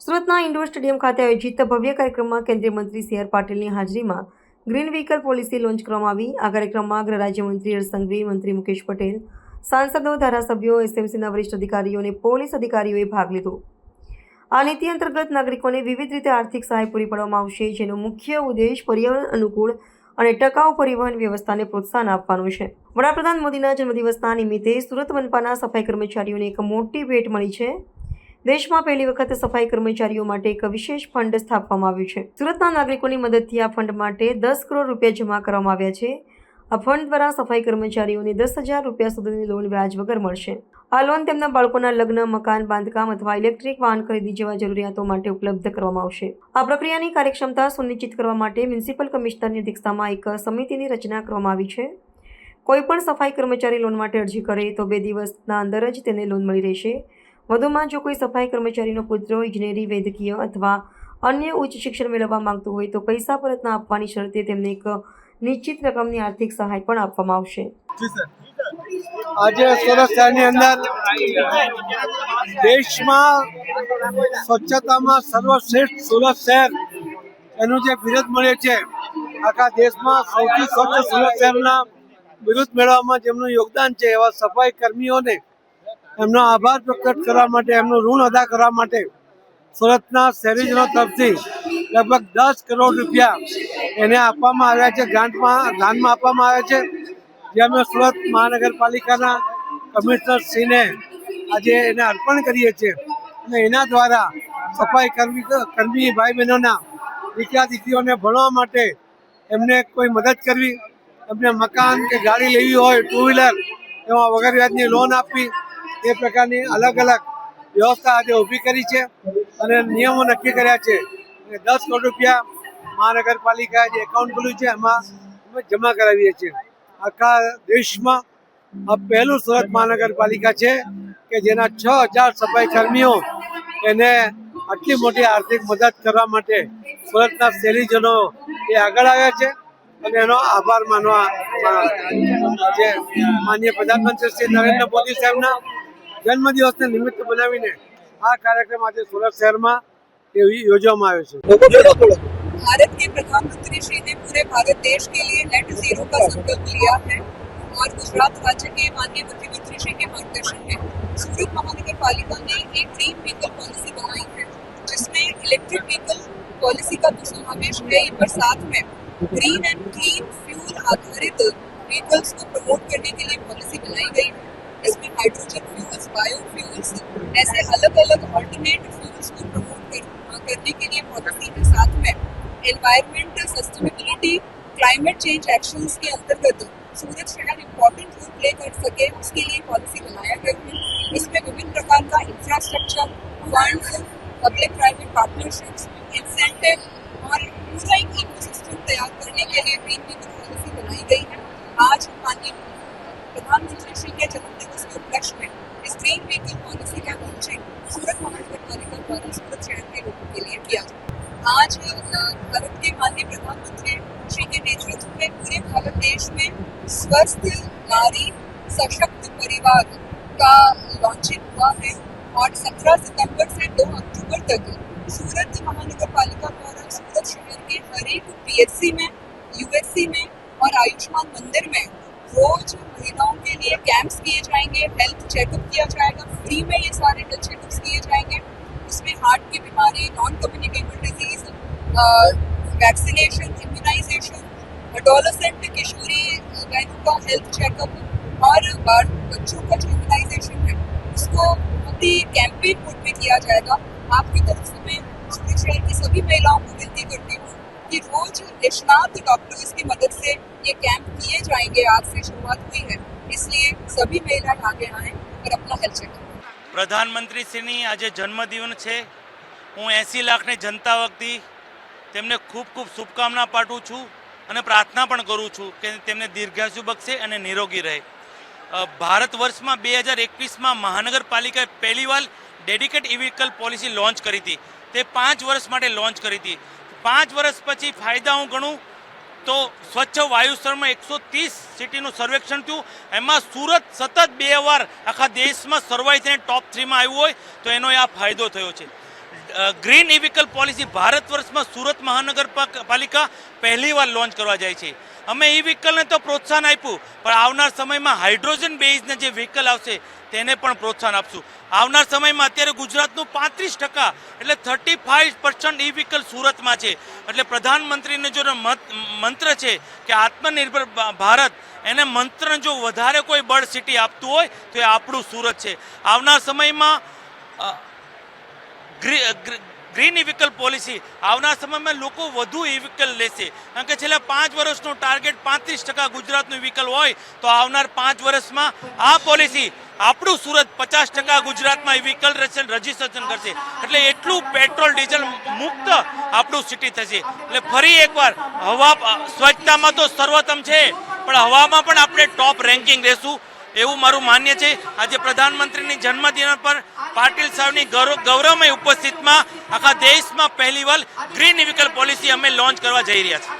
સુરતના indoor stadium ખાતે આયોજિત ભવ્ય કાર્યક્રમમાં કેન્દ્રીય મંત્રી સી આર પાટીલની હાજરીમાં ગ્રીન વ્હીકલ પોલિસી લોન્ચ કરવામાં આવી। આ કાર્યક્રમમાં ગૃહ રાજ્યમંત્રી હર્ષ સંઘવી, મંત્રી મુકેશ પટેલ, સાંસદો, ધારાસભ્યો, એસએમસીના વરિષ્ઠ અધિકારીઓ અને પોલીસ અધિકારીઓએ ભાગ લીધો। આ નીતિ અંતર્ગત નાગરિકોને વિવિધ રીતે આર્થિક સહાય પૂરી પાડવામાં આવશે, જેનો મુખ્ય ઉદ્દેશ પર્યાવરણ અનુકૂળ અને ટકાઉ પરિવહન વ્યવસ્થાને પ્રોત્સાહન આપવાનો છે। વડાપ્રધાન મોદીના જન્મદિવસના નિમિત્તે સુરત મનપાના સફાઈ કર્મચારીઓને એક મોટી ભેટ મળી છે। દેશમાં પહેલી વખત સફાઈ કર્મચારીઓ માટે એક વિશેષ ફંડ સ્થાપવામાં આવ્યું છે। સુરતના નાગરિકોની મદદથી આ ફંડ માટે 10 કરોડ રૂપિયા જમા કરવામાં આવ્યા છે। આ ફંડ દ્વારા સફાઈ કર્મચારીઓને 10,000 રૂપિયા સુધીની લોન વ્યાજ વગર મળશે। આ લોન તેમના બાળકોના લગ્ન, મકાન બાંધકામ અથવા ઇલેક્ટ્રિક વાહન ખરીદી જેવા જરૂરિયાતો માટે ઉપલબ્ધ કરવામાં આવશે। આ પ્રક્રિયાની કાર્યક્ષમતા સુનિશ્ચિત કરવા માટે મ્યુનિસિપલ કમિશનરની અધ્યક્ષતામાં એક સમિતિની રચના કરવામાં આવી છે। કોઈપણ સફાઈ કર્મચારી લોન માટે અરજી કરે તો 2 દિવસના અંદર જ તેને લોન મળી રહેશે। વધુમાં જો કોઈ સફાઈ કર્મચારીનો પુત્ર ઇજનેરી, વૈદ્યકીય અથવા અન્ય ઉચ્ચ શિક્ષણ મેળવવા માંગતો હોય તો પૈસા પરત ન આપવાની શરતે તેમને એક નિશ્ચિત રકમની આર્થિક સહાય પણ આપવામાં આવશે। આજે સુરત શહેરની અંદર દેશમાં સ્વચ્છતામાં સર્વશ્રેષ્ઠ સુરત શહેર એનું જે બિરુદ મળે છે, આખા દેશમાં સૌથી સ્વચ્છ સુરત શહેરના બિરુદ મેળવવામાં જેમનું યોગદાન છે એવા સફાઈ કર્મીઓને એમનો આભાર પ્રકટ કરવા માટે, એમનું ઋણ અદા કરવા માટે સુરતના શહેરીજનો તરફથી લગભગ 10 કરોડ રૂપિયા એને આપવામાં આવ્યા છે, દાનમાં આપવામાં આવ્યા છે। જે અમે સુરત મહાનગરપાલિકાના કમિશનરશ્રીને આજે એને અર્પણ કરીએ છીએ અને એના દ્વારા સફાઈ કર્મી ભાઈ બહેનોના દીકરા દીકરીઓને ભણવા માટે એમને કોઈ મદદ કરવી, એમને મકાન કે ગાડી લેવી હોય, 2 વ્હીલર, એમાં વગર વ્યાજની લોન આપવી, એ પ્રકારની અલગ અલગ વ્યવસ્થા આજે ઊભી કરી છે અને નિયમો નક્કી કર્યા છે। 10 કરોડ રૂપિયા મહાનગરપાલિકાએ જે એકાઉન્ટ ખોલ્યું છે એમાં અમે જમા કરાવીએ છીએ। આખા દેશમાં આ પહેલું સુરત મહાનગરપાલિકા છે કે જેના 6,000 સફાઈ કર્મીઓ એને આટલી મોટી આર્થિક મદદ કરવા માટે સુરતના શહેરીજનો એ આગળ આવ્યા છે અને એનો આભાર માનવા આજે માનનીય પ્રધાનમંત્રી શ્રી નરેન્દ્ર મોદી સાહેબના જન્મદિવસને નિમિત્ત બનાવીને આ કાર્યક્રમ આજે સુરત શહેરમાં યોજવામાં આવ્યો છે। भारत के प्रधानमंत्री श्री ने पूरे भारत देश के लिए नेट जीरो का संकल्प लिया है और गुजरात राज्य के माननीय मुख्यमंत्री श्री के मार्गदर्शन में सूरत महानगर पालिका ने एक ग्रीन व्हीकल पॉलिसी बनाई है, जिसमें इलेक्ट्रिक व्हीकल पॉलिसी का तो समावेश है ही, पर साथ में ग्रीन एंड क्लीन फ्यूल आधारित व्हीकल्स को प्रमोट करने के लिए पॉलिसी बनाई गई है। इसमें हाइड्रोजन फ्यूल्स, बायोफ्यूल्स, ऐसे अलग अलग ऑल्टरनेट फ्यूल्स को प्रमोट करने के लिए पॉलिसी है। साथ में environment, sustainability, climate change actions के अंतर्गत सूरत शहर इम्पोर्टेंट रोल प्ले कर सके, उसके लिए पॉलिसी बनाया गया है। इसमें विभिन्न प्रकार का infrastructure, funds, public private partnerships, incentive और पूरा एक इकोसिस्टम तैयार करने के लिए ग्रीन व्हीकल पॉलिसी बनाई गई है। आज माननीय प्रधानमंत्री श्री के जन्मदिवस के उपलक्ष्य में इस ग्रीन व्हीकल पॉलिसी का लॉन्चिंग सूरत महानगर पालिका द्वारा सूरत शहर के लोगों के लिए किया जाए। आज भारत के माननीय प्रधानमंत्री श्री के नेतृत्व में पूरे भारत देश में स्वस्थ नारी सशक्त परिवार का लॉन्चिंग हुआ है और 17 सितंबर से 2 अक्टूबर तक सूरत महानगर पालिका द्वारा सूरत शहर के हर एक पीएचसी में, यूएससी में और आयुष्मान मंदिर में रोज महिलाओं के लिए कैंप्स किए जाएंगे, हेल्थ चेकअप किया जाएगा, फ्री में ये सारे हेल्थ चेकअप्स किए जाएंगे। उसमें हार्ट की बीमारी, non communicable disease, vaccination, immunization, adolescent किशोरी बहनों का हेल्थ चेकअप और बच्चों का जो इम्यूनाइजेशन है उसको बहुत ही कैंपेन मोड में किया जाएगा। आपकी तरफ से मैं सूरत शहर की सभी महिलाओं को विनती करती हूँ कि रोज निष्णात डॉक्टर्स की मदद से ये कैंप किए जाएंगे। आज से शुरुआत हुई है, इसलिए सभी महिलाएं आगे आएं और अपना हेल्थ चेकअप। પ્રધાનમંત્રીશ્રીની આજે જન્મદિવસ છે। હું 80 લાખની જનતા વતી તેમને ખૂબ ખૂબ શુભકામના પાઠવું છું અને પ્રાર્થના પણ કરું છું કે તેમને દીર્ઘાયુ બક્ષે અને નિરોગી રહે। ભારત વર્ષમાં 2021માં મહાનગરપાલિકાએ પહેલીવાર ડેડિકેટ ઈ વ્હીકલ પોલિસી લોન્ચ કરી હતી। તે 5 વર્ષ માટે લોન્ચ કરી હતી। 5 વર્ષ પછી ફાયદા હું ગણું તો સ્વચ્છ વાયુ સ્તરમાં 130 સિટીનું સર્વેક્ષણ થયું, એમાં સુરત સતત 2 વાર આખા દેશમાં સર્વાઈ થઈને ટોપ 3માં આવ્યું હોય તો એનો આ ફાયદો થયો છે। ગ્રીન ઈ વ્હીકલ પોલિસી ભારત વર્ષમાં સુરત મહાનગરપાલિકા પહેલીવાર લોન્ચ કરવા જાય છે. અમે ઈ વ્હીકલને તો પ્રોત્સાહન આપ્યું, પણ આવનાર સમયમાં હાઇડ્રોજન બેઝના જે વ્હીકલ આવશે તેને પણ પ્રોત્સાહન આપશું. આવનાર સમયમાં અત્યારે ગુજરાતનું 35% એટલે 35% ઈ વ્હીકલ સુરતમાં છે. એટલે પ્રધાનમંત્રીને જો મંત્ર છે કે આત્મનિર્ભર ભારત, એને મંત્રને જો વધારે કોઈ બળ સિટી આપતું હોય તો એ આપણું સુરત છે. આવનાર સમયમાં ગ્રીન ઈ વ્હીકલ પોલિસી આવનાર સમયમાં લોકો વધુ ઈ વ્હીકલ લેશે, કારણ કે છેલ્લા 5 વર્ષનું ટાર્ગેટ 35% ગુજરાતનું વ્હીકલ હોય તો આવનાર 5 વર્ષમાં આ પોલિસી આપણું સુરત 50% ગુજરાતમાં ઈ વ્હીકલ રજીસ્ટ્રેશન કરશે. એટલે એટલું પેટ્રોલ ડીઝલ મુક્ત આપણું સિટી થશે. એટલે ફરી એકવાર હવા સ્વચ્છતામાં તો સર્વોત્તમ છે, પણ હવામાં પણ આપણે ટોપ રેન્કિંગ રહેશું એવું મારું માન્ય છે. આજે પ્રધાનમંત્રીની જન્મદિન પર પાટીલ સાહેબની ગૌરવમય ઉપસ્થિતિમાં આખા દેશમાં પહેલીવાર ગ્રીન વ્હીકલ પોલિસી અમે લોન્ચ કરવા જઈ રહ્યા છીએ.